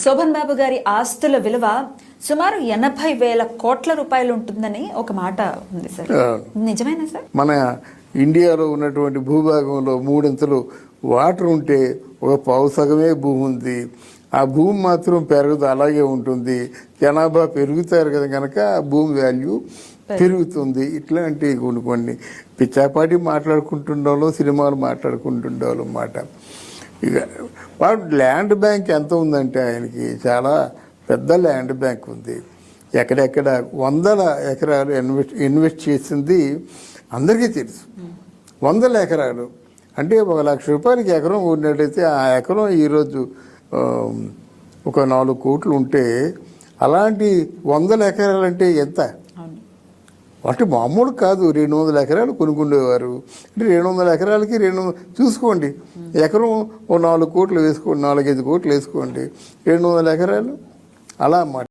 శోభన్ బాబు గారి ఆస్తుల విలువ సుమారు 80,000 కోట్ల రూపాయలు ఉంటుందని ఒక మాట ఉంది సార్, నిజమేనా సార్? మన ఇండియాలో ఉన్నటువంటి భూభాగంలో మూడింతలు వాటర్ ఉంటే ఒక పావు సగమే భూమి ఉంది. ఆ భూమి మాత్రం పెరగదు, అలాగే ఉంటుంది. జనాభా పెరుగుతారు కదా, కనుక భూమి వాల్యూ పెరుగుతుంది. ఇట్లాంటి కొన్ని పిచ్చాపాటి మాట్లాడుకుంటుండేవాళ్ళం, సినిమాలు మాట్లాడుకుంటుండేవాళ్ళం అన్నమాట. ఇక వాడు ల్యాండ్ బ్యాంక్ ఎంత ఉందంటే ఆయనకి చాలా పెద్ద ల్యాండ్ బ్యాంక్ ఉంది. ఎక్కడెక్కడ వందల ఎకరాలు ఇన్వెస్ట్ చేసింది అందరికీ తెలుసు. 100 ఎకరాలు అంటే 1,00,000 రూపాయలకి ఎకరం ఉన్నట్లయితే ఆ ఎకరం ఈరోజు ఒక 4 కోట్లు ఉంటే అలాంటి 100 ఎకరాలు అంటే ఎంత? అంటే మామూలు కాదు. 200 ఎకరాలు కొనుక్కునేవారు. అంటే 200 ఎకరాలకి చూసుకోండి, ఎకరం ఓ 4 కోట్లు వేసుకోండి, 4-5 కోట్లు వేసుకోండి, 200 ఎకరాలు అలా అన్నమాట.